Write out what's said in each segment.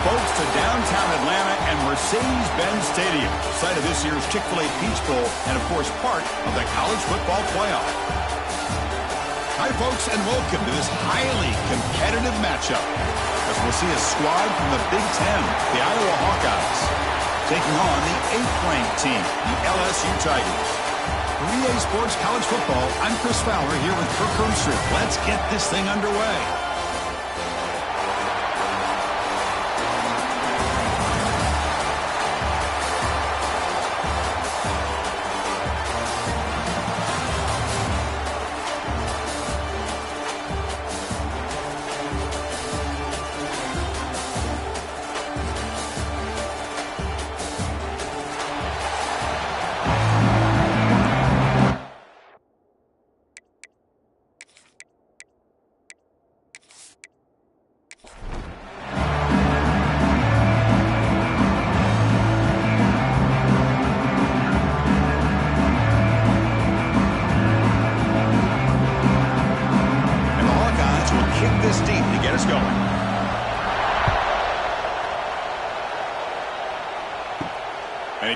folks, to downtown Atlanta and Mercedes-Benz Stadium, site of this year's Chick-Fil-A Peach Bowl and, of course, part of the college football playoff. Hi, folks, and welcome to this highly competitive matchup as we'll see a squad from the Big Ten, the Iowa Hawkeyes, taking on the 8th-ranked team, the LSU Tigers. For EA Sports College Football, I'm Chris Fowler here with Kirk Hermstreet. Let's get this thing underway.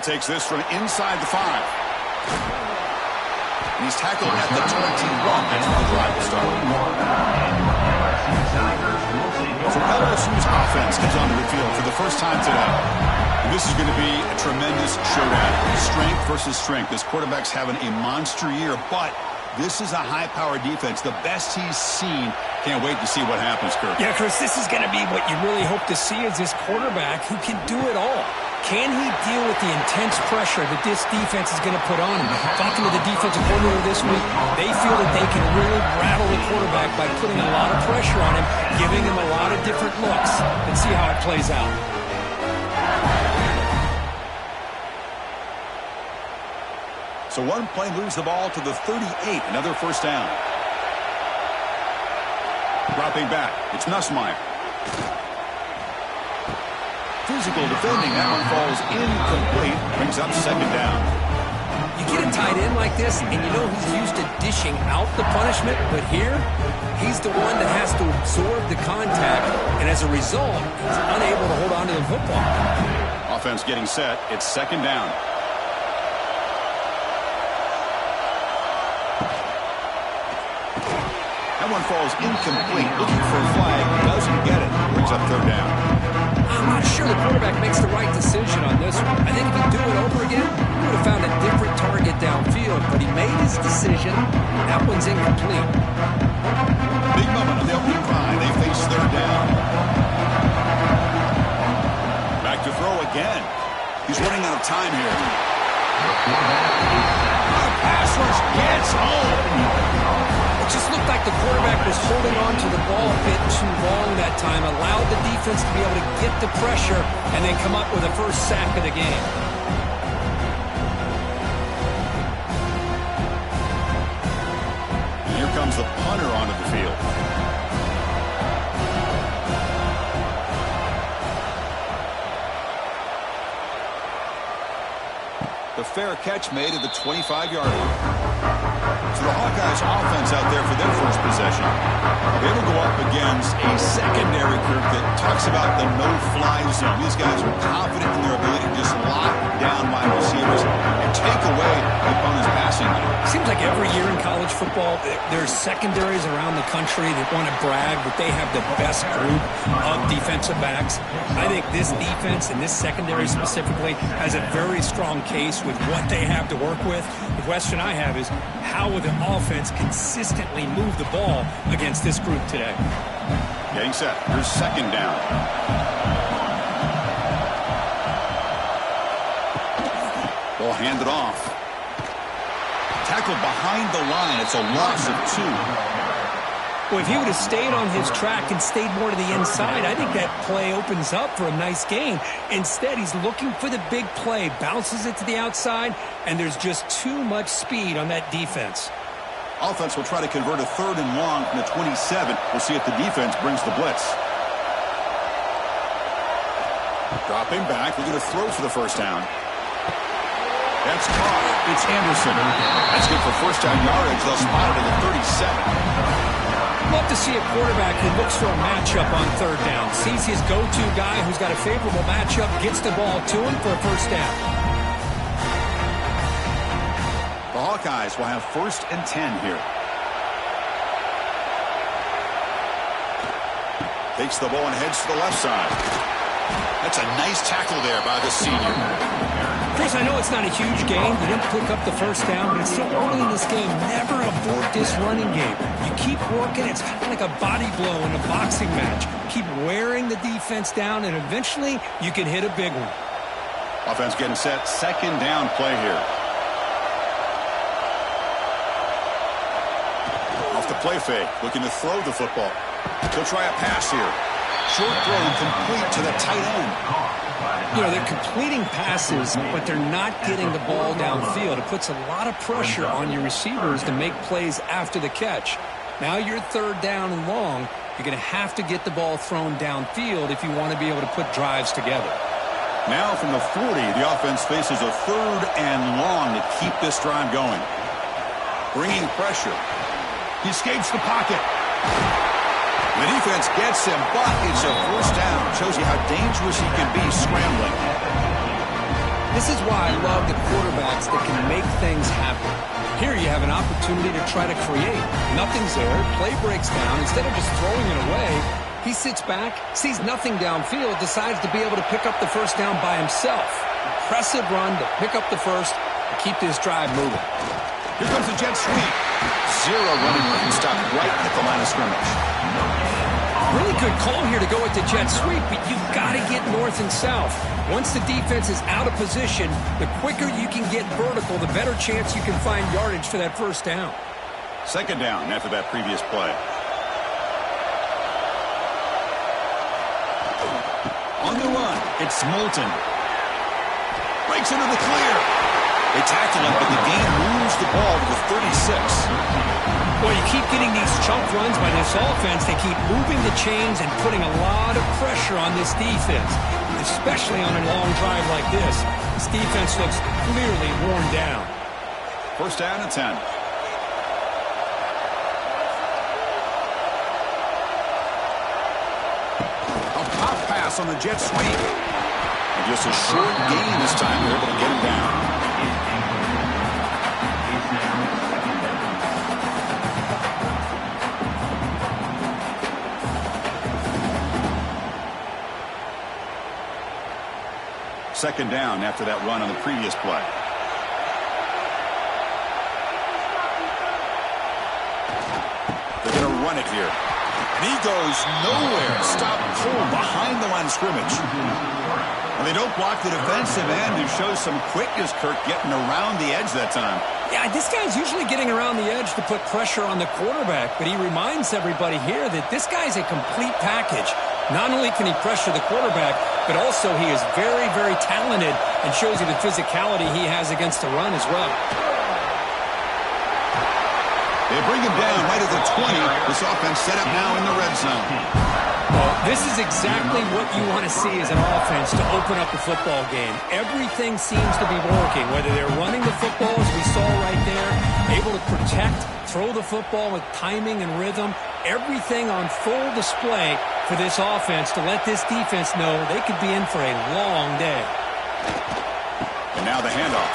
Takes this from inside the 5. He's tackled at the 21. That's where the drive will start. So LSU's offense comes onto the field for the first time today. And this is going to be a tremendous showdown. Strength versus strength. This quarterback's having a monster year, but this is a high-powered defense, the best he's seen. Can't wait to see what happens, Kirk. Yeah, Chris, this is going to be what you really hope to see is this quarterback who can do it all. Can he deal with the intense pressure that this defense is going to put on him? Talking to the defensive coordinator this week, they feel that they can really rattle the quarterback by putting a lot of pressure on him, giving him a lot of different looks. Let's see how it plays out. So one play moves the ball to the 38, another first down. Dropping back, it's Nussmeier. Physical defending, that one falls incomplete, brings up second down. You get a tight end like this, and you know he's used to dishing out the punishment, but here, he's the one that has to absorb the contact, and as a result, he's unable to hold on to the football. Offense getting set, it's second down. That one falls incomplete, looking for a flag, doesn't get it, brings up third down. I'm not sure the quarterback makes the right decision on this one. I think if he'd do it over again, he would have found a different target downfield, but he made his decision. That one's incomplete. Big moment on the opening drive. They face third down. Back to throw again. He's running out of time here. The pass rush gets home. It just looked like the quarterback was holding on to the ball a bit too long that time, allowed the defense to be able to get the pressure and then come up with the first sack of the game. And here comes the punter onto the field. The fair catch made at the 25-yard line. So the Hawkeyes offense out there for their first possession. They will go up against a secondary group that talks about the no-fly zone. These guys are confident in their ability to just lock down wide receivers and take away the opponent's passing game. Seems like every year in college football, there's secondaries around the country that want to brag that they have the best group of defensive backs. I think this defense and this secondary specifically has a very strong case with what they have to work with. The question I have is, how will the offense consistently move the ball against this group today? Getting set. Here's second down. Ball handed off. Tackled behind the line. It's a loss of 2. Well, if he would have stayed on his track and stayed more to the inside, I think that play opens up for a nice gain. Instead, he's looking for the big play, bounces it to the outside, and there's just too much speed on that defense. Offense will try to convert a third and long from the 27. We'll see if the defense brings the blitz. Dropping back, we're going to throw for the first down. That's caught. It's Anderson. That's good for first down yardage. They'll spot it at the 37. Love to to see a quarterback who looks for a matchup on third down, sees his go-to guy who's got a favorable matchup, gets the ball to him for a first down. The Hawkeyes will have 1st and 10 here. Takes the ball and heads to the left side. That's a nice tackle there by the senior. Chris, I know it's not a huge game. You didn't pick up the first down, but it's still early in this game. Never abort this running game. You keep working. It's kind of like a body blow in a boxing match. Keep wearing the defense down, and eventually you can hit a big one. Offense getting set. 2nd down play here. Off the play fake. Looking to throw the football. He'll try a pass here. Short throw complete to the tight end. You know, they're completing passes, but they're not getting the ball downfield. It puts a lot of pressure on your receivers to make plays after the catch. Now you're 3rd down and long. You're going to have to get the ball thrown downfield if you want to be able to put drives together. Now from the 40, the offense faces a 3rd and long to keep this drive going. Bringing pressure. He escapes the pocket. The defense gets him, but it's a 1st down. Shows you how dangerous he can be scrambling. This is why I love the quarterbacks that can make things happen. Here you have an opportunity to try to create. Nothing's there. Play breaks down. Instead of just throwing it away, he sits back, sees nothing downfield, decides to be able to pick up the first down by himself. Impressive run to pick up the first and keep this drive moving. Here comes the jet sweep. 0 running room. Stop right at the line of scrimmage. Really good call here to go with the jet sweep, but you've got to get north and south. Once the defense is out of position, the quicker you can get vertical, the better chance you can find yardage for that first down. 2nd down after that previous play. On the run, it's Moulton. Breaks into the clear. They tackle him, but the game moves the ball to the 36. Well, you keep getting these chunk runs by this offense. They keep moving the chains and putting a lot of pressure on this defense, especially on a long drive like this. This defense looks clearly worn down. 1st down and 10. A pop pass on the jet sweep. And just a short gain this time. They're able to get him down. Second down after that run on the previous play. They're going to run it here. And he goes nowhere. Stop pulled behind the line of scrimmage. And they don't block the defensive end, who shows some quickness, Kirk, getting around the edge that time. Yeah, this guy's usually getting around the edge to put pressure on the quarterback, but he reminds everybody here that this guy's a complete package. Not only can he pressure the quarterback, but also he is very, very talented and shows you the physicality he has against the run as well. They bring him down right at the 20. This offense set up now in the red zone. Well, this is exactly what you want to see as an offense to open up a football game. Everything seems to be working, whether they're running the football, as we saw right there, able to protect, throw the football with timing and rhythm, everything on full display for this offense to let this defense know they could be in for a long day. And now the handoff.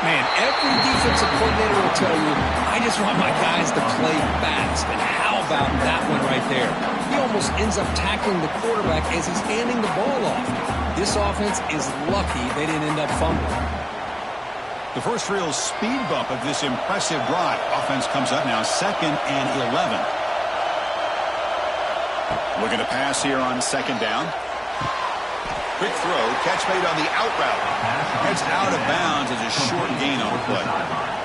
Man, every defensive coordinator will tell you, I just want my guys to play fast. And how about that one right there? He almost ends up tackling the quarterback as he's handing the ball off. This offense is lucky they didn't end up fumbling. The first real speed bump of this impressive drive. Offense comes up now 2nd and 11. Looking to pass here on 2nd down. Quick throw, catch made on the out route. Heads out of bounds as a short gain on the play.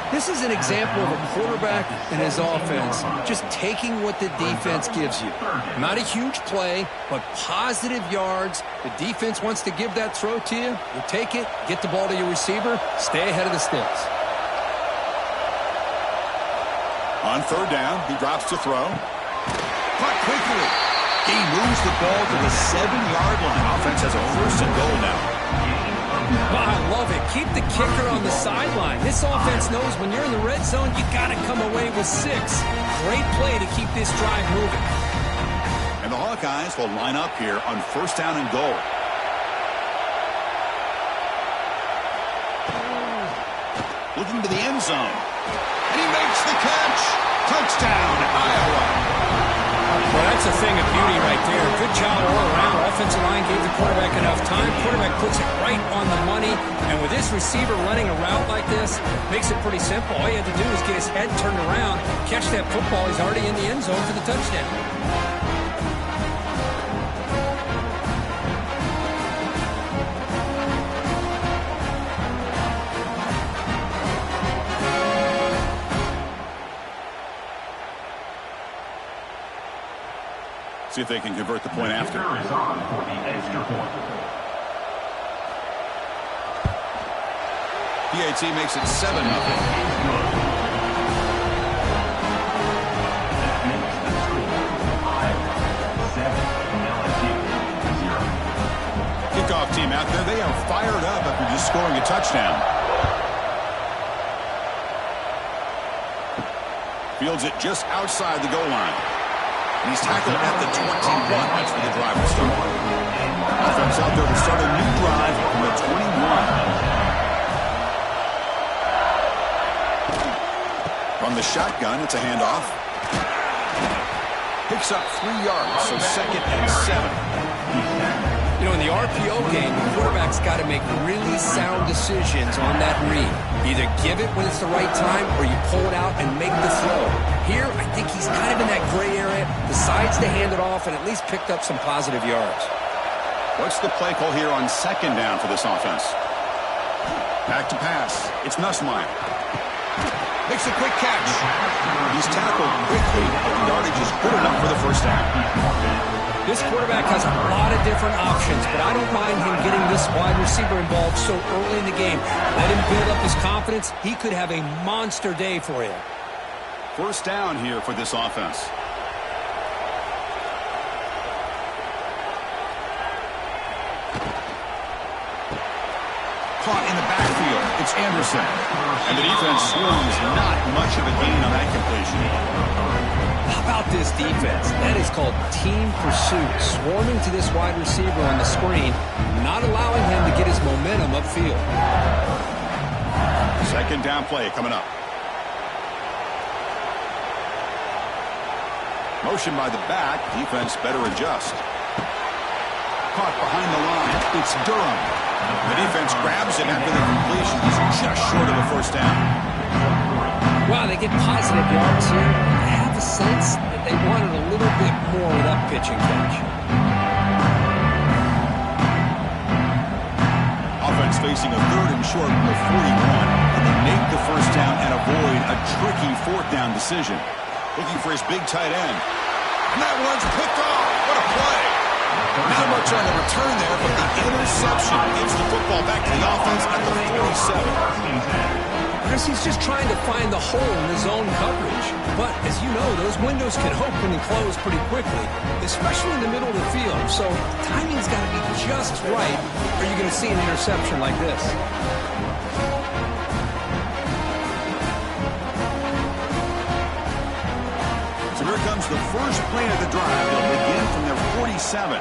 This is an example of a quarterback and his offense just taking what the defense gives you. Not a huge play, but positive yards. The defense wants to give that throw to you. You take it, get the ball to your receiver, stay ahead of the sticks. On 3rd down, he drops to throw. Caught quickly. He moves the ball to the 7-yard line. Offense has a 1st and goal now. Well, I love it. Keep the kicker on the sideline. This offense knows when you're in the red zone, you got to come away with 6. great play to keep this drive moving. And the Hawkeyes will line up here on 1st down and goal. Looking to the end zone. And he makes the catch. Touchdown, Iowa. Well, that's a thing of beauty right there. Good job all around. Offensive line gave the quarterback enough time. Quarterback puts it right on the money. And with this receiver running a route like this, makes it pretty simple. All you had to do is get his head turned around, catch that football. He's already in the end zone for the touchdown. See if they can convert the point after. PAT makes it 7-0. Kickoff team out there. They are fired up after just scoring a touchdown. Fields it just outside the goal line. And he's tackled at the 21. That's where the drive will start. Offense out there to start a new drive from the 21. From the shotgun, it's a handoff. Picks up 3 yards, so 2nd and 7. You know, in the RPO game, the quarterback's got to make really sound decisions on that read. Either give it when it's the right time or you pull it out and make the throw. Here, I think he's kind of in that gray area, decides to hand it off, and at least picked up some positive yards. What's the play call here on 2nd down for this offense? Back to pass. It's Nussmeier. Makes a quick catch. He's tackled quickly, but the yardage is good enough for the 1st down. This quarterback has a lot of different options, but I don't mind him getting this wide receiver involved so early in the game. Let him build up his confidence. He could have a monster day for you. 1st down here for this offense. Caught in the backfield. It's Anderson. And the defense swings not much of a gain on that completion. How about this defense? That is called team pursuit. Swarming to this wide receiver on the screen, not allowing him to get his momentum upfield. 2nd down play coming up. Motion by the back. Defense better adjust. Caught behind the line. It's Durham. The defense grabs him after the completion. He's just short of a 1st down. Wow, they get positive yards here. I have a sense that they wanted a little bit more with that pitch and catch. Offense facing a 3rd and short from the 41. And they make the 1st down and avoid a tricky 4th down decision. Looking for his big tight end. And that one's picked off. What a play. Not much on the return there, but the interception gives the football back to the offense at the 47. He's just trying to find the hole in the zone coverage. But, as you know, those windows can open and close pretty quickly, especially in the middle of the field. So, timing's got to be just right, or you're going to see an interception like this. So here comes the first play of the drive. They'll begin from their 47.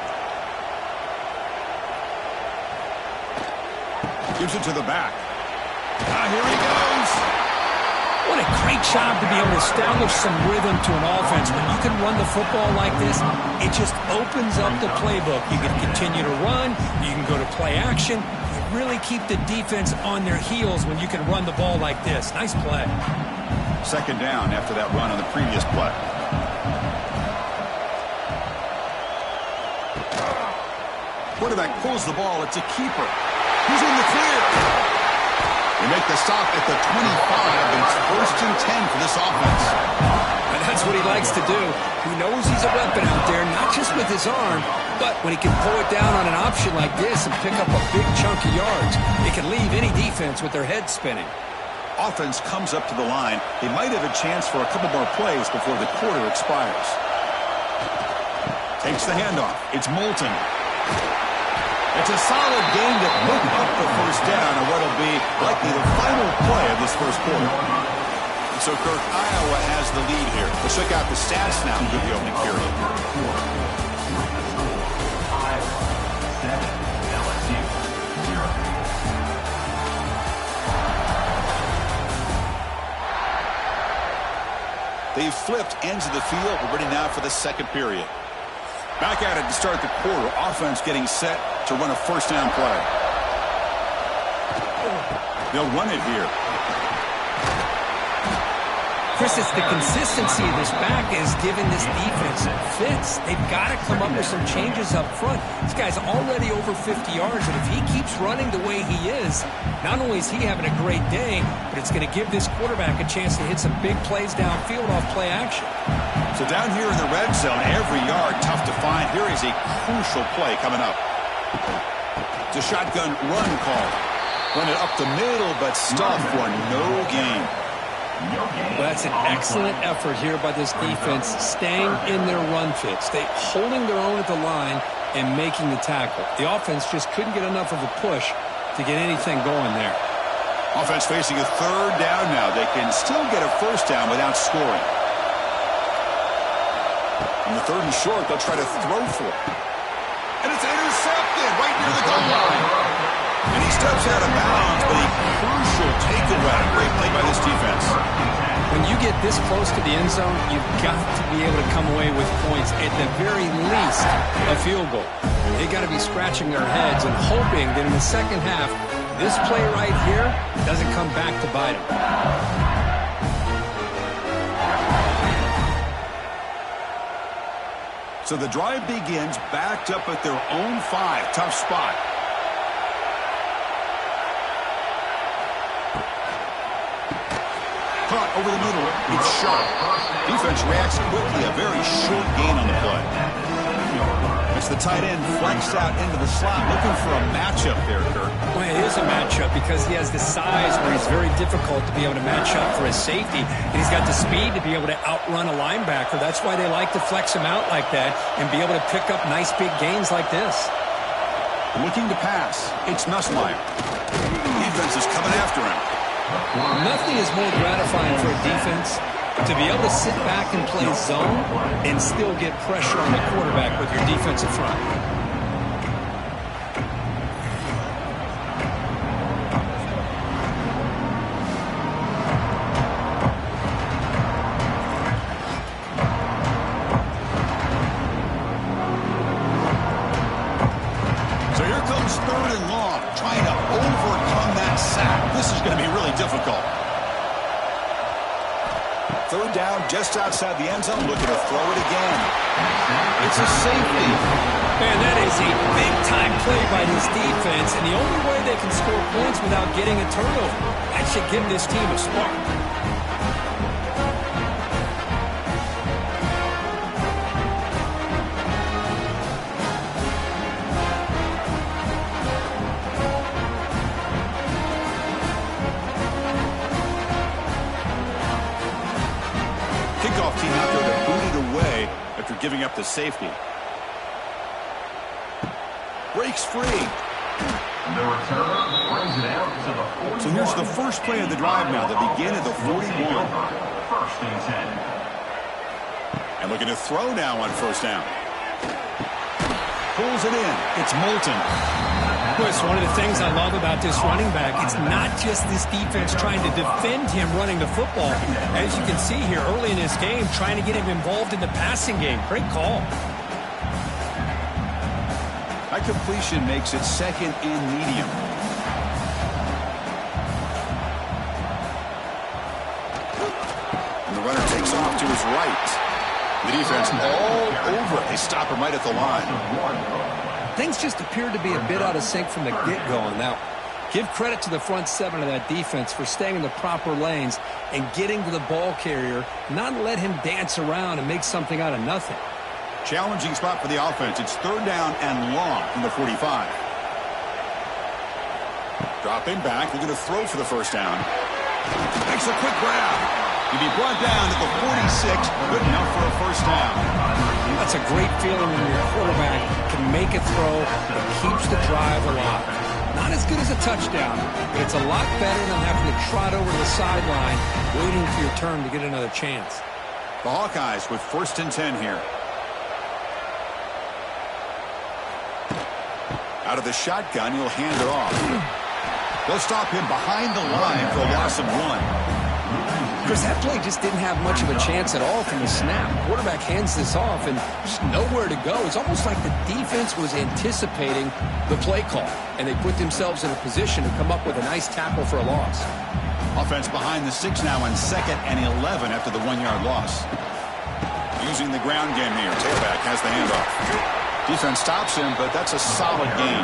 Gives it to the back. Here he goes. What a great job to be able to establish some rhythm to an offense. When you can run the football like this, it just opens up the playbook. You can continue to run. You can go to play action. You really keep the defense on their heels when you can run the ball like this. Nice play. 2nd down after that run on the previous play. Quarterback pulls the ball. It's a keeper. He's in the clear. They make the stop at the 25, and it's 1st and 10 for this offense. And that's what he likes to do. He knows he's a weapon out there, not just with his arm, but when he can pull it down on an option like this and pick up a big chunk of yards, it can leave any defense with their head spinning. Offense comes up to the line. They might have a chance for a couple more plays before the quarter expires. Takes the handoff. It's Moulton. It's a solid gain to pick up the 1st down on what will be likely the final play of this 1st quarter. So, Kirk, Iowa has the lead here. Let's check out the stats now for the opening period. LSU 0. They've flipped ends of the field. We're ready now for the second period. Back at it to start the quarter. Offense getting set to run a first down play. They'll run it here. Chris, it's the consistency of this back is giving this defense fits. They've got to come up with some changes up front. This guy's already over 50 yards, and if he keeps running the way he is, not only is he having a great day, but it's going to give this quarterback a chance to hit some big plays downfield off play action. So down here in the red zone, every yard tough to find. Here is a crucial play coming up. It's a shotgun run call. Run it up the middle, but stop for no gain. Well, that's an excellent effort here by this defense, staying in their run fits. They holding their own at the line and making the tackle. The offense just couldn't get enough of a push to get anything going there. Offense facing a third down now. They can still get a first down without scoring. On the third and short, they'll try to throw for it. And it's intercepted right near the goal line. And he steps out of bounds, but a crucial takeaway. Great play by this defense. When you get this close to the end zone, you've got to be able to come away with points, at the very least, a field goal. They got to be scratching their heads and hoping that in the second half, this play right here doesn't come back to bite them. So the drive begins backed up at their own 5. Tough spot. Caught over the middle. It's sharp. Defense reacts quickly. A very short gain on the play. It's the tight end flexed out into the slot, looking for a matchup there, Kirk. Well, it is a matchup because he has the size where he's very difficult to be able to match up for his safety. And he's got the speed to be able to outrun a linebacker. That's why they like to flex him out like that and be able to pick up nice big gains like this. Looking to pass. It's Nussmeier. Defense is coming after him. Nothing is more gratifying for a defense to be able to sit back and play zone and still get pressure on the quarterback with your defensive front. So here comes third and long, trying to overcome that sack. This is going to be really difficult. Third down just outside the end zone, looking to throw it again. It's a safety. Man, that is a big-time play by this defense, and the only way they can score points without getting a turnover. That should give this team a spark. Kickoff team out there to boot it away after giving up the safety. Breaks free. The return brings it out to the 41. So here's the first play of the drive now. They begin at the 41. First and 10. And looking to throw now on first down. Pulls it in. It's Moulton. Chris, one of the things I love about this running back, it's not just this defense trying to defend him running the football. As you can see here early in this game, trying to get him involved in the passing game. Great call. That completion makes it second and medium. And the runner takes off to his right. The defense all over it. They stop him right at the line. Things just appeared to be a bit out of sync from the get-go on that. Give credit to the front 7 of that defense for staying in the proper lanes and getting to the ball carrier, not let him dance around and make something out of nothing. Challenging spot for the offense. It's third down and long from the 45. Dropping back. They're going to throw for the first down. Makes a quick grab. He'll be brought down at the 46. Good enough for a first down. That's a great feeling when your quarterback can make a throw that keeps the drive alive. Not as good as a touchdown, but it's a lot better than having to trot over to the sideline waiting for your turn to get another chance. The Hawkeyes with 1st and 10 here. Out of the shotgun, he'll hand it off. They'll stop him behind the line for a loss of 1. Because that play just didn't have much of a chance at all from the snap. Quarterback hands this off and just nowhere to go. It's almost like the defense was anticipating the play call, and they put themselves in a position to come up with a nice tackle for a loss. Offense behind the 6 now on 2nd and 11 after the 1-yard loss. Using the ground game here. Tailback has the handoff. Defense stops him, but that's a solid gain.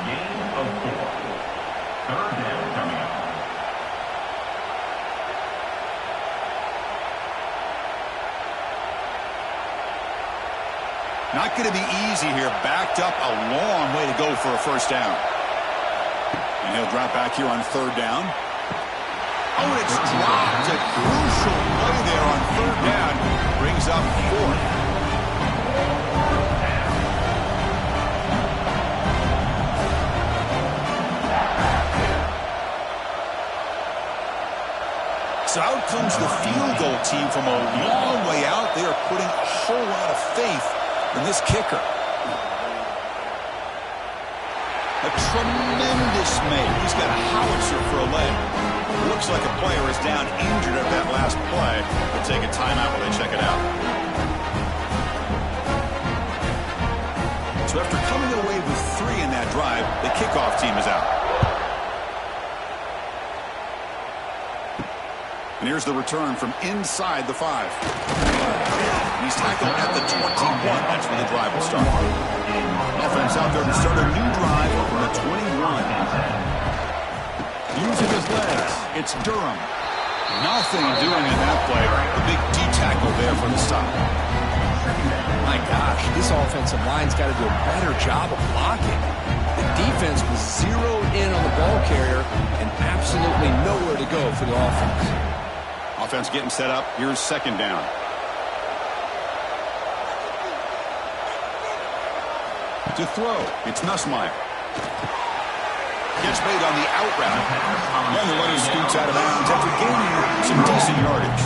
Gain of 4. 3rd down coming up. Not going to be easy here. Backed up a long way to go for a 1st down. And he'll drop back here on 3rd down. Oh, it's dropped. A crucial play there on 3rd down. Brings up 4th. So out comes the field goal team from a long way out. They are putting a whole lot of faith in this kicker. A tremendous make. He's got a howitzer for a leg. Looks like a player is down injured at that last play. They'll take a timeout while they check it out. So after coming away with 3 in that drive, the kickoff team is out. And here's the return from inside the 5. He's tackled at the 21. That's where the drive will start. Offense out there to start a new drive from the 21. Using his legs, it's Durham. Nothing doing in that play. The big D-tackle there for the stop. My gosh, this offensive line's got to do a better job of blocking. The defense was zeroed in on the ball carrier and absolutely nowhere to go for the offense. Offense getting set up. Here's 2nd down. To throw, it's Nussmeier. Gets made on the out route. And the runner scoots out of bounds after gaining some decent yardage.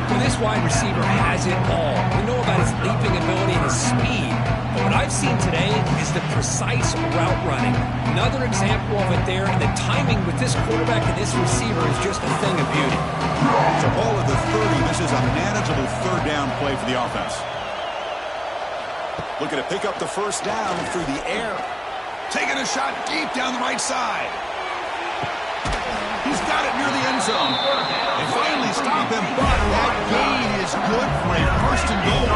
Well, this wide receiver has it all. We know about his leaping ability and his speed. But what I've seen today is the precise route running. Another example of it there. And the timing with this quarterback and this receiver is just a thing of beauty. So ball at the 30. This is a manageable 3rd down play for the offense. Looking to pick up the 1st down through the air. Taking a shot deep down the right side. He's got it near the end zone. They finally stop him, but that gain is good for a 1st and goal.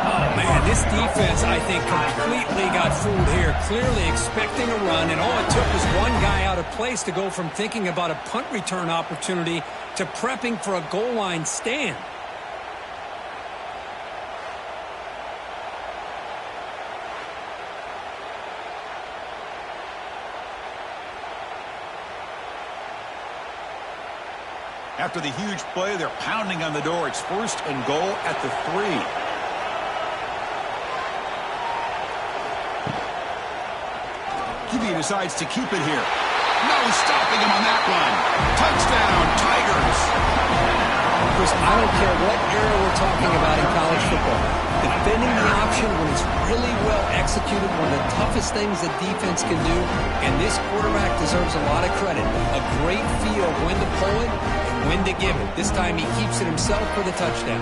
Oh, man, this defense, I think, completely got fooled here. Clearly expecting a run, and all it took was one guy out of place to go from thinking about a punt return opportunity to prepping for a goal line stand. After the huge play, they're pounding on the door. It's 1st and goal at the 3. QB decides to keep it here. No stopping him on that one. Touchdown, Tigers. Chris, I don't care what era we're talking about in college football. Defending the option when it's really well executed, one of the toughest things a defense can do, and this quarterback deserves a lot of credit. A great feel of when to pull it and when to give it. This time he keeps it himself for the touchdown.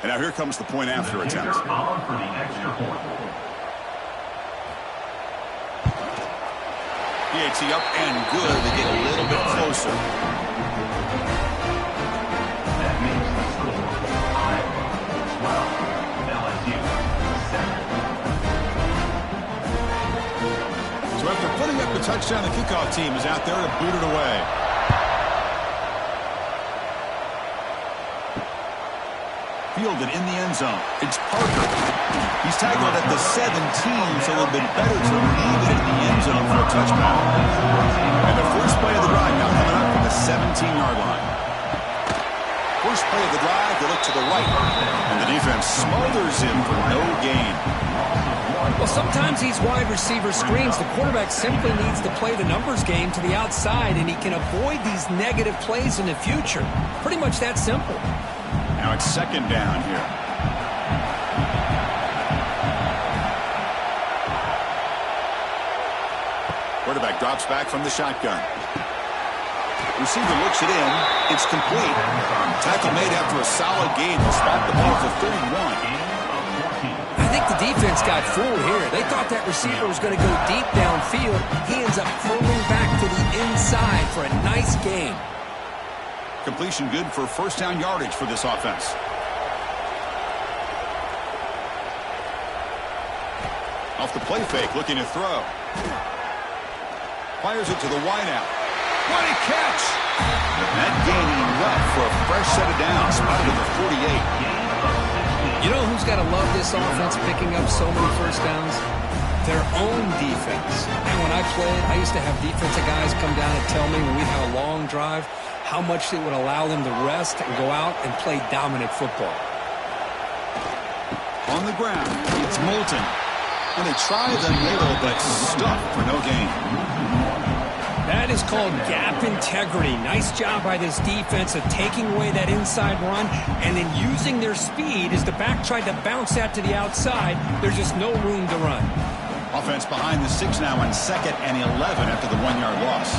And now here comes the point after attempt. On for the extra point. PAT up and good. They get a little bit closer. That makes the score Iowa 12, LSU 7. So after putting up the touchdown, the kickoff team is out there to boot it away. Fielded in the end zone. It's Parker. He's tackled at the 17, so it would have been better to leave it in the end zone for a touchback. And the first play of the drive now coming up from the 17-yard line. First play of the drive, they look to the right, and the defense smothers him for no gain. Well, sometimes these wide receiver screens, the quarterback simply needs to play the numbers game to the outside, and he can avoid these negative plays in the future. Pretty much that simple. Now it's second down here. Quarterback drops back from the shotgun. Receiver looks it in. It's complete. Tackle made after a solid gain. Will spot the ball for 31. I think the defense got fooled here. They thought that receiver was going to go deep downfield. He ends up curling back to the inside for a nice gain. Completion good for first down yardage for this offense. Off the play fake, looking to throw. Fires it to the wideout. What a catch! That gain enough for a fresh set of downs. Spotted at the 48. You know who's got to love this offense picking up so many first downs? Their own defense. And when I played, I used to have defensive guys come down and tell me when we'd have a long drive how much it would allow them to rest and go out and play dominant football. On the ground, it's Moulton. And they try the middle, but stuck for no gain. That is called gap integrity. Nice job by this defense of taking away that inside run and then using their speed as the back tried to bounce that to the outside. There's just no room to run. Offense behind the 6 now on 2nd and 11 after the 1-yard loss.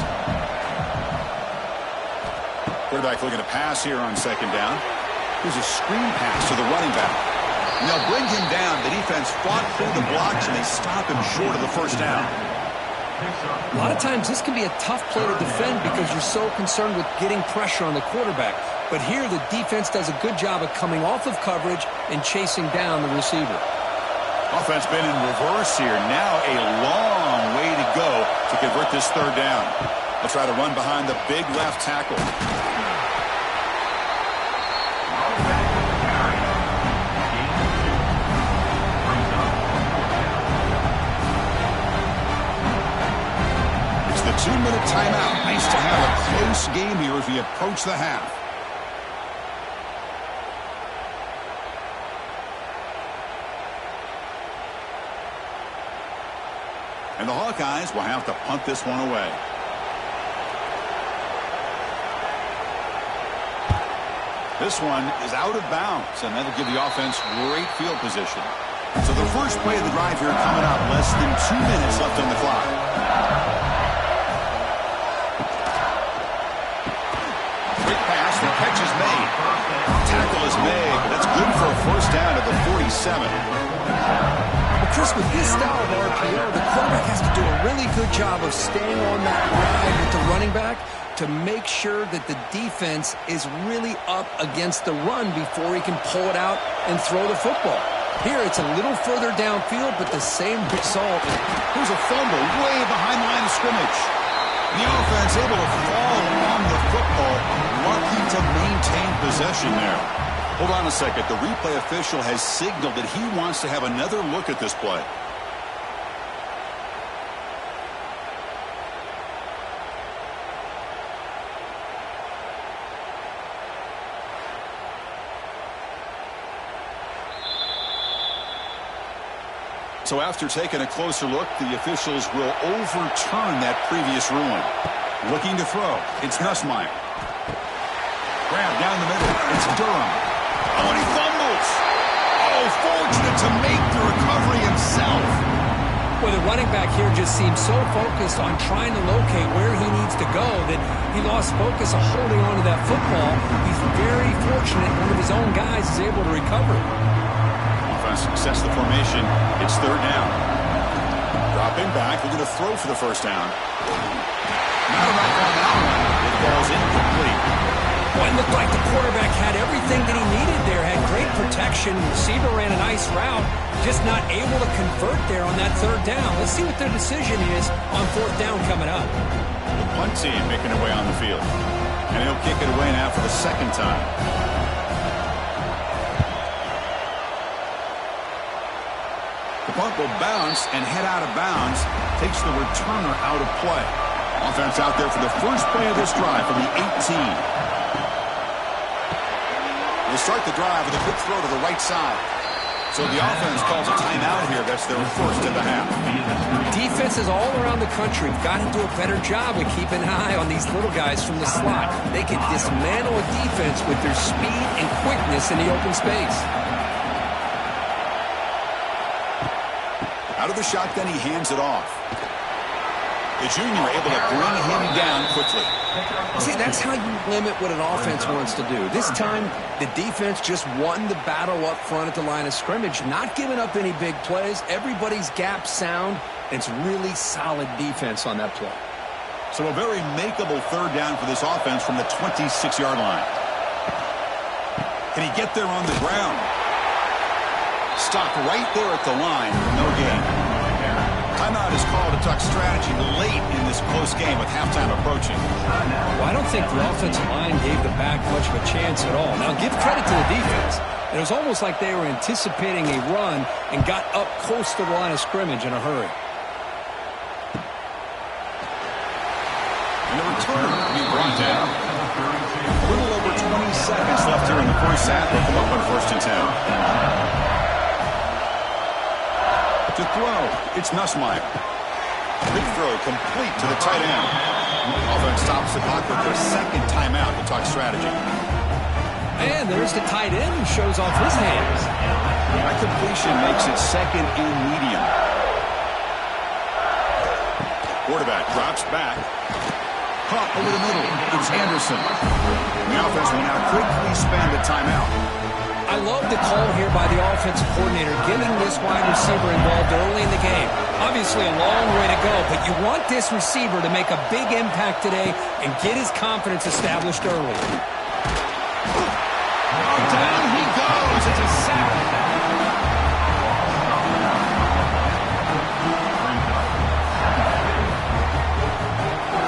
Quarterback looking to pass here on 2nd down. Here's a screen pass to the running back. And they'll bring him down. The defense fought through the blocks, and they stop him short of the first down. A lot of times this can be a tough play to defend because you're so concerned with getting pressure on the quarterback. But here the defense does a good job of coming off of coverage and chasing down the receiver. Offense been in reverse here. Now a long way to go to convert this 3rd down. They'll try to run behind the big left tackle. It's the 2-minute timeout. Nice to have a close game here as we approach the half. And the Hawkeyes will have to punt this one away. This one is out of bounds, and that'll give the offense great field position. So the first play of the drive here coming up, less than 2 minutes left on the clock. Quick pass, the catch is made. Tackle is made, but that's good for a first down at the 47. Well, Chris, with this style of RPO, the quarterback has to do a really good job of staying on that ride with the running back to make sure that the defense is really up against the run before he can pull it out and throw the football. Here, it's a little further downfield, but the same result. Here's a fumble way behind the line of scrimmage. The offense able to fall on the football, lucky to maintain possession there. Hold on a second. The replay official has signaled that he wants to have another look at this play. So after taking a closer look, the officials will overturn that previous ruling. Looking to throw. It's Nussmeier. Grab down the middle. It's Durham. Oh, and he fumbles. Oh, fortunate to make the recovery himself. Well, the running back here just seems so focused on trying to locate where he needs to go that he lost focus of holding on to that football. He's very fortunate one of his own guys is able to recover. Success the formation. It's 3rd down. Dropping back. Looking to throw for the first down. Not enough on that one. It falls incomplete. Well, it looked like the quarterback had everything that he needed there. Had great protection. The receiver ran a nice route. Just not able to convert there on that 3rd down. Let's see what their decision is on 4th down coming up. The punt team making their way on the field. And he'll kick it away now for the 2nd time. punt will bounce and head out of bounds. Takes the returner out of play. Offense out there for the first play of this drive from the 18. We'll start the drive with a quick throw to the right side. So the offense calls a timeout here. That's their first in the half. Defenses all around the country got to do a better job of keeping an eye on these little guys from the slot. They can dismantle a defense with their speed and quickness in the open space. Out of the shotgun, he hands it off. The junior able to bring him down quickly. See, that's how you limit what an offense wants to do. This time, the defense just won the battle up front at the line of scrimmage, not giving up any big plays. Everybody's gap sound. It's really solid defense on that play. So a very makeable third down for this offense from the 26-yard line. Can he get there on the ground? Stop right there at the line. No gain. Timeout is called to talk strategy late in this close game with halftime approaching. Well, I don't think the offensive line gave the back much of a chance at all. Now, give credit to the defense. It was almost like they were anticipating a run and got up close to the line of scrimmage in a hurry. And the return will be brought down. A little over 20 seconds left here in the first half. They'll come up on 1st and 10. To throw, it's Nussmeier. Big throw complete to the tight end. Offense stops the clock with their second timeout to talk strategy. And there's the tight end who shows off his hands. That completion makes it second and medium. Quarterback drops back. Caught over the middle. It's Anderson. The offense will now quickly spend the timeout. I love the call here by the offensive coordinator, getting this wide receiver involved early in the game. Obviously a long way to go, but you want this receiver to make a big impact today and get his confidence established early. Down he goes. It's a sack.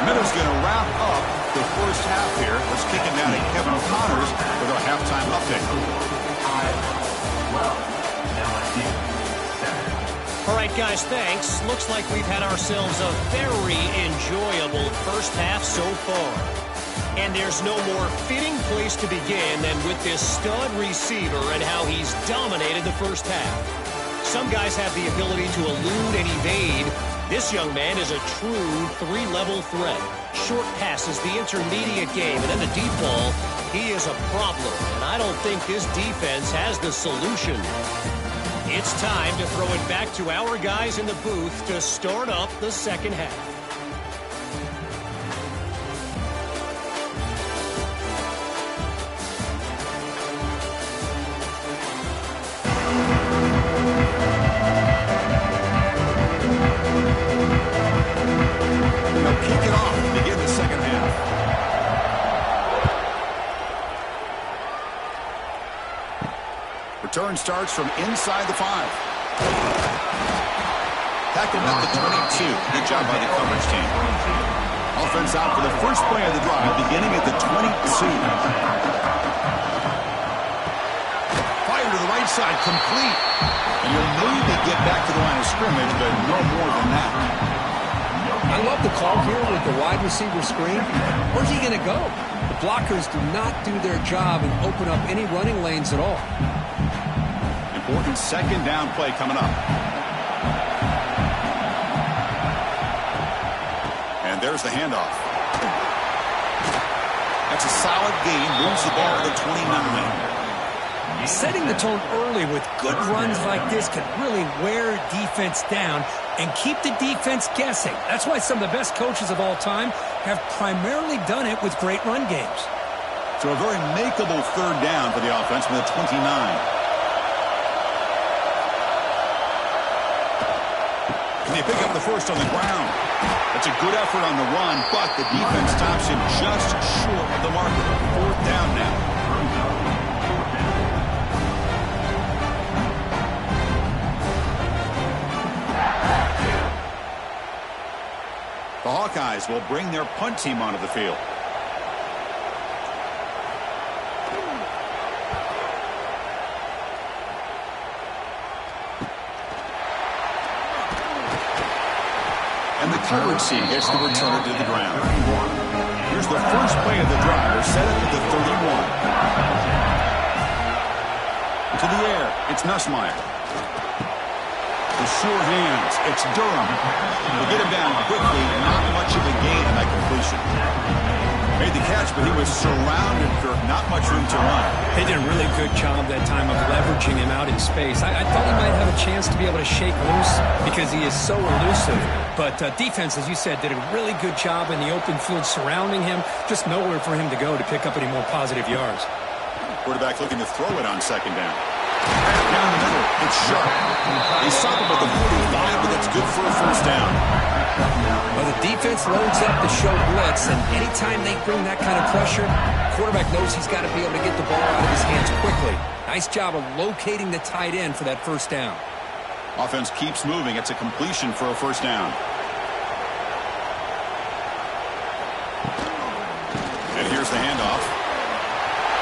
Miller's going to wrap up the first half here. Let's kick it down to Kevin Connors with our halftime update. All right, guys, thanks. Looks like we've had ourselves a very enjoyable first half so far. And there's no more fitting place to begin than with this stud receiver and how he's dominated the first half. Some guys have the ability to elude and evade. This young man is a true three-level threat. Short passes, the intermediate game, and then the deep ball. He is a problem, and I don't think this defense has the solution. It's time to throw it back to our guys in the booth to start up the second half. They'll kick it off to begin the second half. Return starts from inside the 5. Tackled at the 22. Good job by the coverage team. Offense out for the first play of the drive, beginning at the 22. Fire to the right side, complete. And you'll maybe get back to the line of scrimmage, but no more than that. I love the call here with the wide receiver screen. Where's he going to go? The blockers do not do their job and open up any running lanes at all. Important second down play coming up. And there's the handoff. That's a solid gain. Moves the ball to the 29. Setting the tone early with good runs like this can really wear defense down and keep the defense guessing. That's why some of the best coaches of all time have primarily done it with great run games. So a very makeable third down for the offense from the 29. And they pick up the first on the ground. That's a good effort on the run, but the defense stops him just short of the marker. Fourth down now. The Hawkeyes will bring their punt team onto the field. And the coverage C gets the returner to the ground. Here's the first play of the drive. They're set up at the 31. To the air, it's Nussmeier. The sure hands, it's Durham. They get him down quickly, not much of a gain on that completion. Made the catch, but he was surrounded for not much room to run. They did a really good job that time of leveraging him out in space. I thought he might have a chance to be able to shake loose because he is so elusive. But defense, as you said, did a really good job in the open field surrounding him. Just nowhere for him to go to pick up any more positive yards. Quarterback looking to throw it on second down. Down the middle, it's sharp. They stop him at the 45, but that's good for a first down. Well, the defense loads up to show blitz, and anytime they bring that kind of pressure, the quarterback knows he's got to be able to get the ball out of his hands quickly. Nice job of locating the tight end for that first down. Offense keeps moving. It's a completion for a first down. And here's the handoff.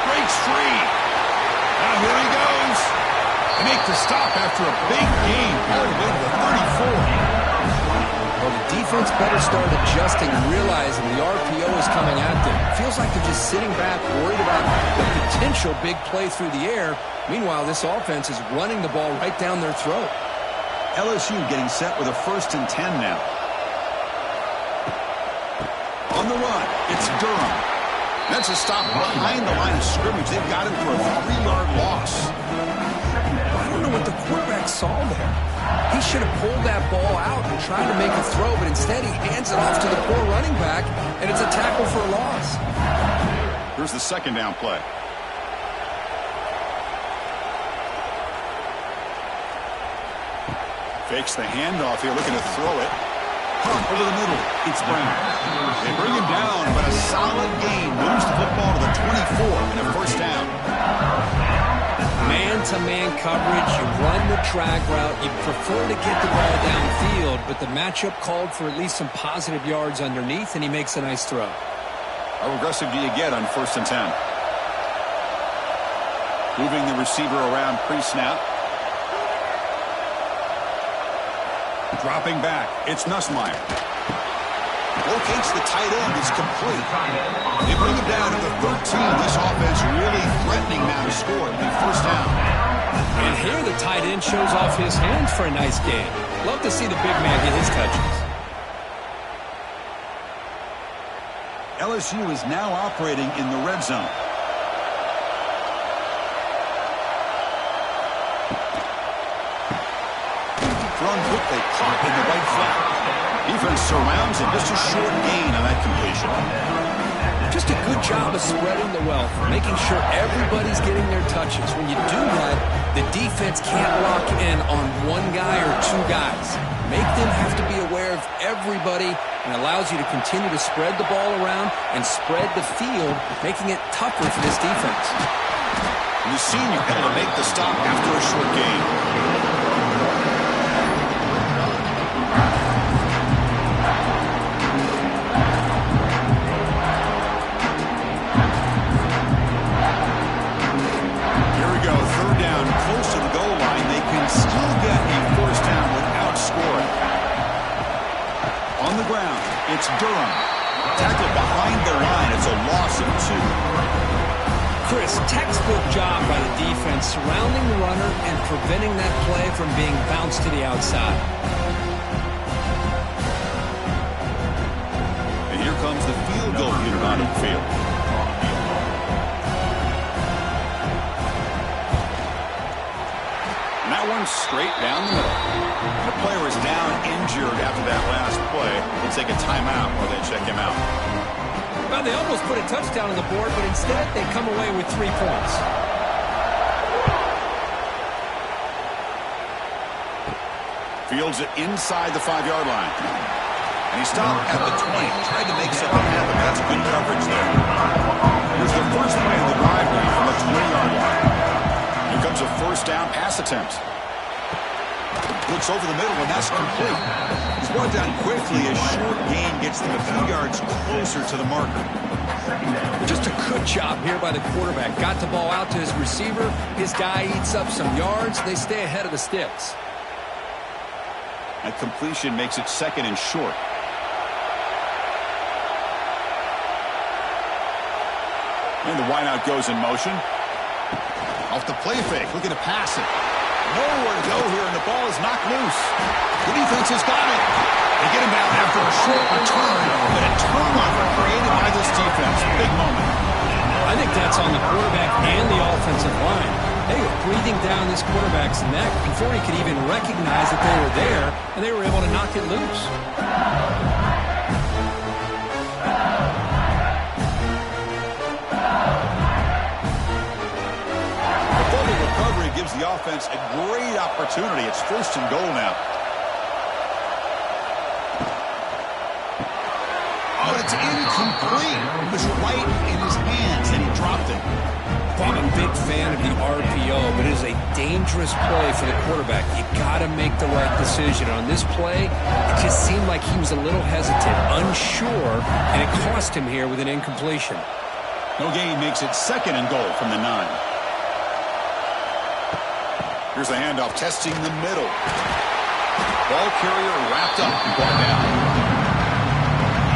Breaks free. Now here he goes. They make the stop after a big gain all the way to the 34. Well, the defense better start adjusting and realizing the RPO is coming at them. Feels like they're just sitting back, worried about the potential big play through the air. Meanwhile, this offense is running the ball right down their throat. LSU getting set with a 1st and 10 now. On the run, it's Durham. That's a stop behind the line of scrimmage. They've got him for a 3-yard loss. I don't know what the quarterback saw there. He should have pulled that ball out and tried to make a throw, but instead he hands it off to the poor running back, and it's a tackle for a loss. Here's the second down play. Fakes the handoff here, looking to throw it. Pump over the middle. It's Brown. They bring him down, but a solid gain moves the football to the 24 and a first down. Man-to-man coverage, you run the drag route, you prefer to get the ball downfield, but the matchup called for at least some positive yards underneath, and he makes a nice throw. How aggressive do you get on 1st and 10? Moving the receiver around pre-snap. Dropping back, it's Nussmeier. Locates the tight end, it's complete. They bring him down to the 13. This offense really threatening now to score. It'll be first down. And here the tight end shows off his hands for a nice gain. Love to see the big man get his touches. LSU is now operating in the red zone. Thrown quickly, caught in the right flat. Defense surrounds him. Just a short gain on that completion. Just a good job of spreading the wealth, making sure everybody's getting their touches. When you do that, the defense can't lock in on one guy or two guys. Make them have to be aware of everybody, and allows you to continue to spread the ball around and spread the field, making it tougher for this defense. And the senior able to make the stop after a short gain. Close to the goal line, they can still get a first down without scoring. On the ground, it's Durham. Tackled behind the line. It's a loss of 2. Chris, textbook job by the defense surrounding the runner and preventing that play from being bounced to the outside. And here comes the field goal unit on the field. That one's straight down the middle. The player is down injured after that last play. We'll take a timeout while they check him out. Well, they almost put a touchdown on the board, but instead they come away with 3 points. Fields it inside the 5-yard line. And he stopped at the 20. Tried to make something happen. That's good coverage there. Here's the first play of the drive from the 20-yard line. Here comes a first down pass attempt. Looks over the middle, and that's complete. He's brought down quickly. A short gain gets them a few yards closer to the marker. Just a good job here by the quarterback. Got the ball out to his receiver. His guy eats up some yards. They stay ahead of the sticks. That completion makes it 2nd and short. And the wideout goes in motion. Off the play fake, looking to pass it. Nowhere to go here, and the ball is knocked loose. The defense has got it. They get him down after a short return, but a turnover created by this defense. Big moment. I think that's on the quarterback and the offensive line. They were breathing down this quarterback's neck before he could even recognize that they were there, and they were able to knock it loose. The fumble recovery gives the offense a great opportunity. It's 1st and goal now. Oh, it's incomplete. It was right in his hands, and he dropped it. I'm a big fan of the RPO, but it is a dangerous play for the quarterback. You got to make the right decision. On this play, it just seemed like he was a little hesitant, unsure, and it cost him here with an incompletion. No gain makes it 2nd and goal from the 9. Here's the handoff, testing the middle. Ball carrier wrapped up and brought down.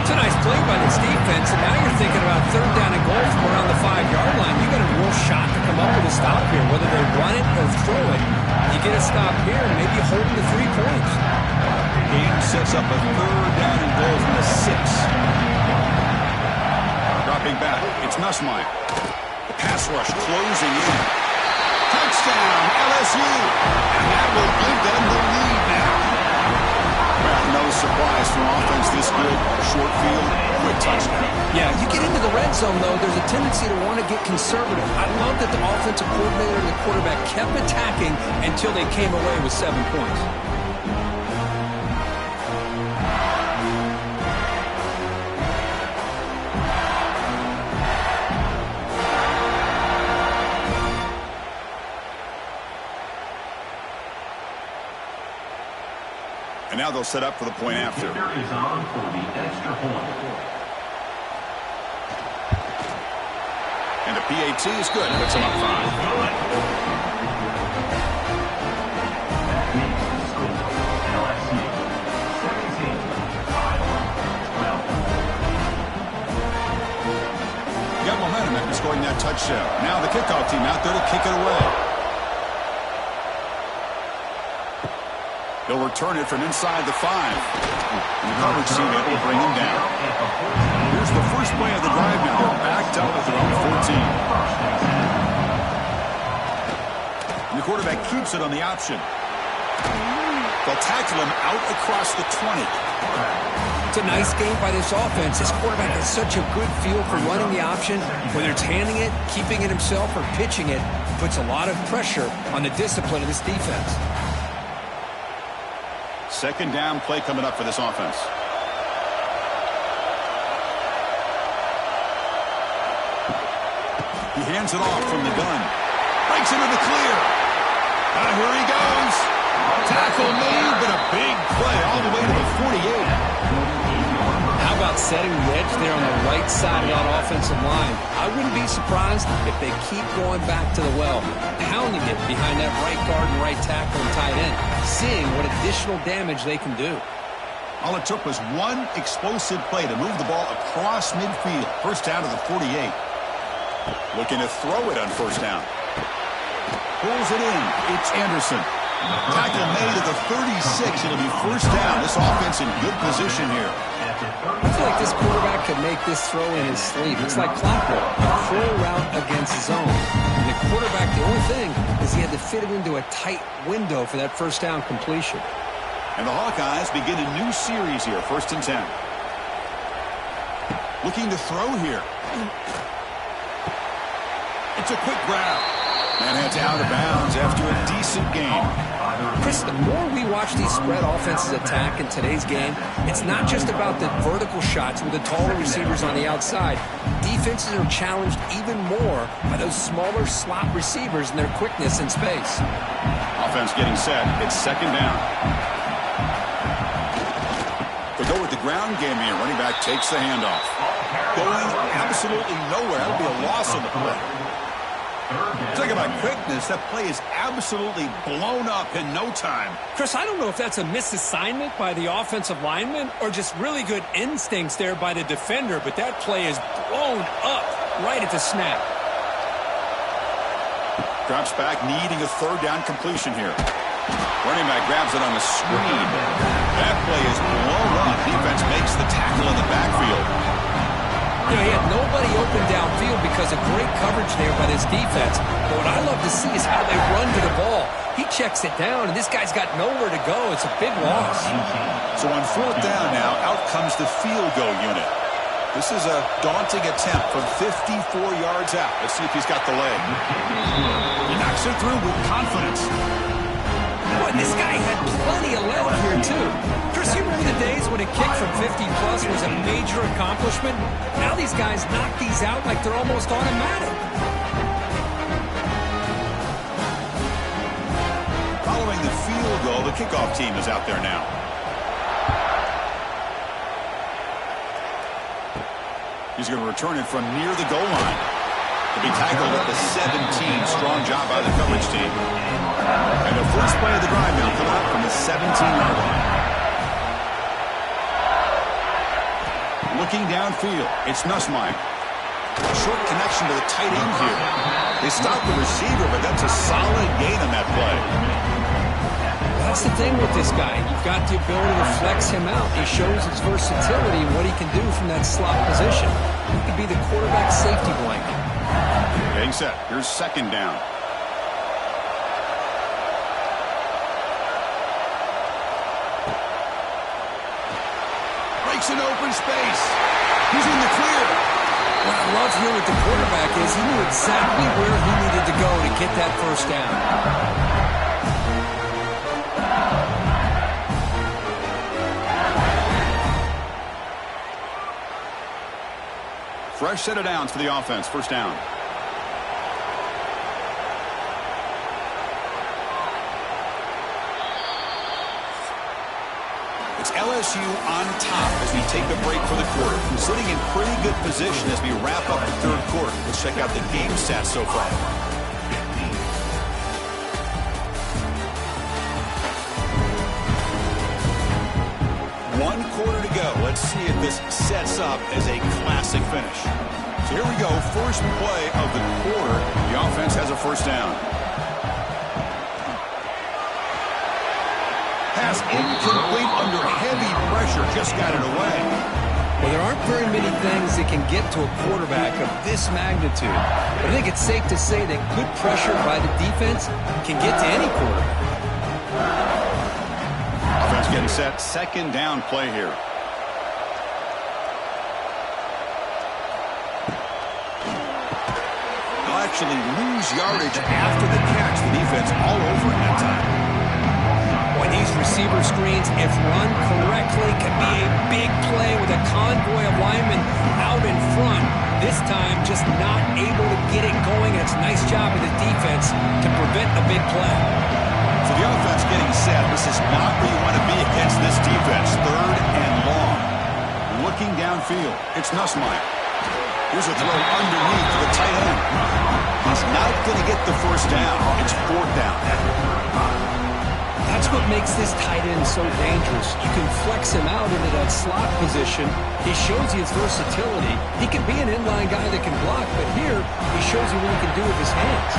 It's a nice play by this defense, and now you're thinking about 3rd down and goal from around the 5-yard line. You got a real shot to come up with a stop here, whether they run it or throw it. You get a stop here, and maybe hold them to 3 points. Game sets up a 3rd down and goal from the 6. Dropping back, it's Nussmeier. The pass rush closing in. Touchdown, LSU! And that will give them the lead now. Well, no surprise for offense this good. Short field, quick touchdown. Yeah, you get into the red zone, though, there's a tendency to want to get conservative. I love that the offensive coordinator and the quarterback kept attacking until they came away with 7 points. And now they'll set up for the point after. Kicker is on for the extra point. And the PAT is good. Puts him up 5. That means the score, LSU 17, Iowa 12. Got momentum after scoring that touchdown. Now the kickoff team out there to kick it away. They'll return it from inside the 5. And the coverage team able to bring him down. Here's the first play of the drive now. They're backed up at their own 14. And the quarterback keeps it on the option. They'll tackle him out across the 20. It's a nice game by this offense. This quarterback has such a good feel for running the option. Whether it's handing it, keeping it himself, or pitching it, puts a lot of pressure on the discipline of this defense. 2nd down play coming up for this offense. He hands it off from the gun. Breaks into the clear. Here he goes. Tackle made, but a big play all the way to the 48. How about setting the edge there on the right side of that offensive line? I wouldn't be surprised if they keep going back to the well, pounding it behind that right guard and right tackle and tight end, seeing what additional damage they can do. All it took was one explosive play to move the ball across midfield. 1st down to the 48. Looking to throw it on 1st down. Pulls it in. It's Anderson. Tackle made at the 36. It'll be 1st down. This offense in good position here. I feel like this quarterback could make this throw in his sleep. It's like clockwork, a crow route against zone. And the quarterback, the only thing is he had to fit it into a tight window for that 1st down completion. And the Hawkeyes begin a new series here, 1st and 10. Looking to throw here. It's a quick grab. And it's out of bounds after a decent game. Chris, the more we watch these spread offenses attack in today's game, it's not just about the vertical shots with the taller receivers on the outside. Defenses are challenged even more by those smaller slot receivers and their quickness in space. Offense getting set. It's 2nd down. They'll go with the ground game here. Running back takes the handoff. Going absolutely nowhere. That'll be a loss on the play. Talk about quickness. That play is absolutely blown up in no time. Chris, I don't know if that's a misassignment by the offensive lineman or just really good instincts there by the defender, but that play is blown up. right at the snap. Drops back, needing a third down completion here. Running back grabs it on a screen. That play is blown up. Defense makes the tackle in the backfield. You know, he had nobody open downfield because of great coverage there by this defense. But what I love to see is how they run to the ball. He checks it down, and this guy's got nowhere to go. It's a big loss. So on fourth down now, out comes the field goal unit. This is a daunting attempt from 54 yards out. Let's see if he's got the leg. He knocks it through with confidence. Boy, this guy had plenty of leg here, too. Chris, you remember the days when a kick from 50-plus was a major accomplishment? Now these guys knock these out like they're almost automatic. Following the field goal, the kickoff team is out there now. He's going to return it from near the goal line. To be tackled at the 17. Strong job by the coverage team. And the first play of the drive now coming up from the 17-yard line. Looking downfield, it's Nussmeier. Short connection to the tight end here. They stop the receiver, but that's a solid gain on that play. That's the thing with this guy. You've got the ability to flex him out. He shows his versatility and what he can do from that slot position. He could be the quarterback safety blanket. Getting set. Here's second down. Breaks an open space. He's in the clear. What I love here with the quarterback is he knew exactly where he needed to go to get that first down. Fresh set of downs for the offense. First down. It's LSU on top as we take a break for the quarter. We're sitting in pretty good position as we wrap up the third quarter. Let's check out the game stats so far. One quarter to go. Let's see if this sets up as a classic finish. So here we go. First play of the quarter. The offense has a first down. Pass incomplete under heavy pressure. Just got it away. Well, there aren't very many things that can get to a quarterback of this magnitude. But I think it's safe to say that good pressure by the defense can get to any quarterback. Offense getting set. Second down play here. They'll actually lose yardage after the catch. The defense all over it that time. Boy, these receiver screens, if run correctly, can be a big play with a convoy of linemen out in front. This time, just not able to get it going. It's a nice job of the defense to prevent a big play. So the offense getting set. This is not where you want to be against this defense. Third and long. Looking downfield. It's Nussmeier. Here's a throw underneath to the tight end. He's not going to get the first down. It's fourth down. That's what makes this tight end so dangerous. You can flex him out into that slot position. He shows you his versatility. He can be an inline guy that can block, but here he shows you what he can do with his hands.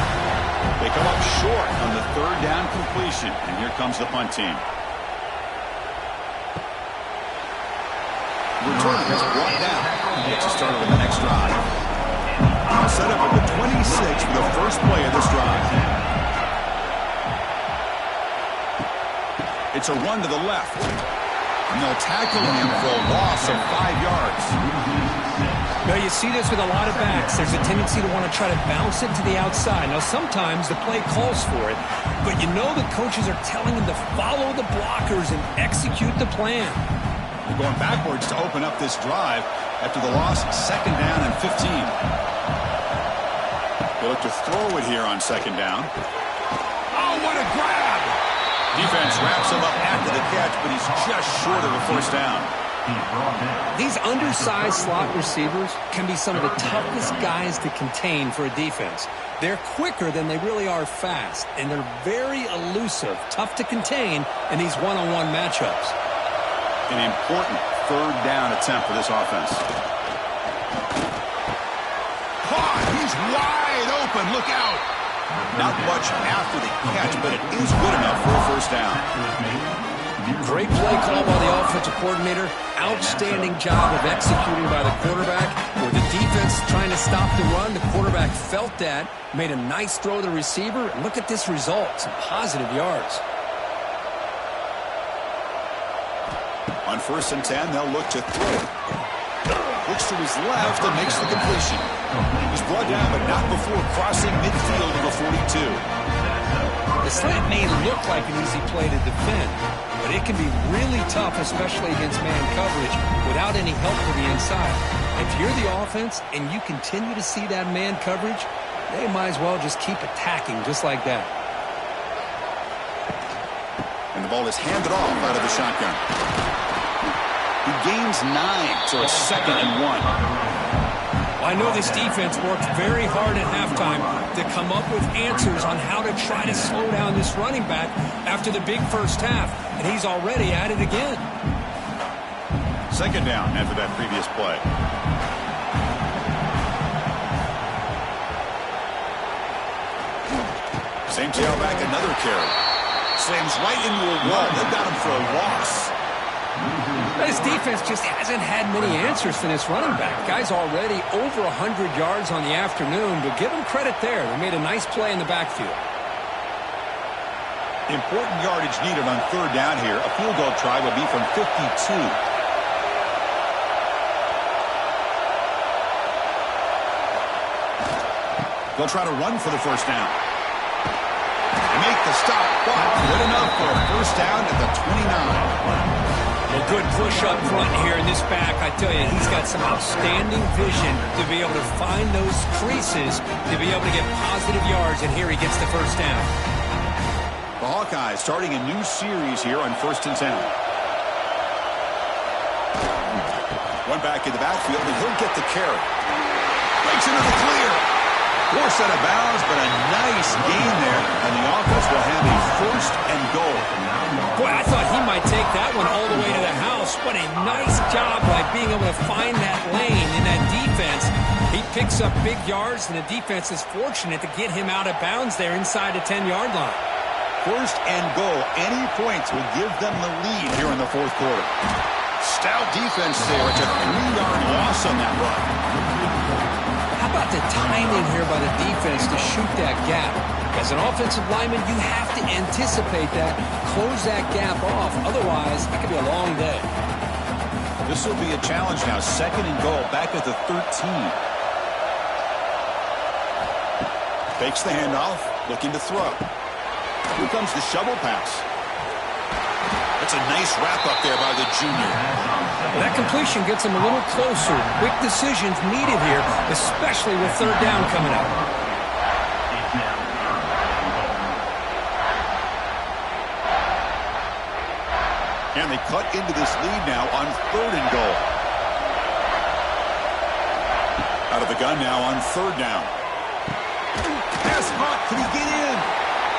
They come up short on the third down completion, and here comes the punt team. Return is brought down. Gets us started with the next drive. Now set up at the 26 for the first play of this drive. It's a run to the left. And they'll tackle him for a loss of 5 yards. Now, you see this with a lot of backs. There's a tendency to want to try to bounce it to the outside. Now, sometimes the play calls for it, but you know the coaches are telling them to follow the blockers and execute the plan. They're going backwards to open up this drive after the loss. Second down and 15. They look to throw it here on second down. Oh, what a grab! Defense wraps him up after the catch, but he's just short of the first down. These undersized slot receivers can be some of the toughest guys to contain for a defense. They're quicker than they really are fast, and they're very elusive, tough to contain in these one-on-one matchups. An important third down attempt for this offense. and look out. Not much after the catch, but it is good enough for a first down. Great play call by the offensive coordinator. Outstanding job of executing by the quarterback. With the defense trying to stop the run, the quarterback felt that, made a nice throw to the receiver, and look at this result, some positive yards. On 1st and 10, they'll look to throw. Looks to his left and makes the completion. He's brought down, but not before crossing midfield of the 42. The slant may look like an easy play to defend, but it can be really tough, especially against man coverage, without any help to the inside. If you're the offense and you continue to see that man coverage, they might as well just keep attacking just like that. And the ball is handed off out of the shotgun. He gains 9, so it's 2nd and 1. I know this defense worked very hard at halftime to come up with answers on how to try to slow down this running back after the big first half, and he's already at it again. 2nd down after that previous play. Same tailback, another carry. Slams right into a wall. They've got him for a loss. His defense just hasn't had many answers for this running back. Guy's already over 100 yards on the afternoon, but give him credit there. They made a nice play in the backfield. Important yardage needed on 3rd down here. A field goal try would be from 52. They'll try to run for the first down. They make the stop, but good enough for a first down at the 29. A good push up front here in this back. I tell you, he's got some outstanding vision to be able to find those creases, to be able to get positive yards, and here he gets the first down. The Hawkeyes starting a new series here on 1st and 10. One back in the backfield, and he'll get the carry. Breaks into the clear. Forced out of bounds, but a nice gain there, and the offense will have a 1st and goal. Boy, I thought he might take that one all the way to the house. What a nice job by being able to find that lane in that defense. He picks up big yards, and the defense is fortunate to get him out of bounds there inside the 10-yard line. 1st and goal. Any points would give them the lead here in the 4th quarter. Stout defense there. It's a 3-yard loss on that run. How about the timing here by the defense to shoot that gap? As an offensive lineman, you have to anticipate that, close that gap off. Otherwise, it could be a long day. This will be a challenge now. 2nd and goal, back at the 13. Fakes the handoff, looking to throw. Here comes the shovel pass. That's a nice wrap-up there by the junior. That completion gets him a little closer. Quick decisions needed here, especially with 3rd down coming up. And they cut into this lead now on 3rd and goal. Out of the gun now on 3rd down. Pass caught. Can he get in?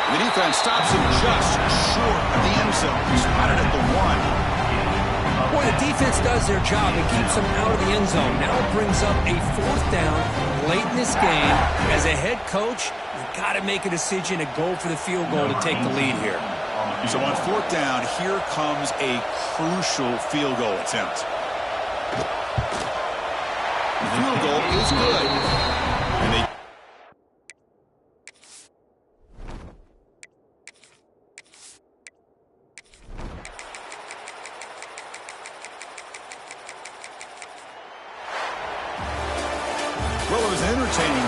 The defense stops him just short of the end zone. Spotted at the 1. Boy, the defense does their job and keeps them out of the end zone. Now it brings up a 4th down late in this game. As a head coach, you've got to make a decision to go for the field goal to take the lead here. So on 4th down, here comes a crucial field goal attempt. The field goal is good. And they well, it was an entertaining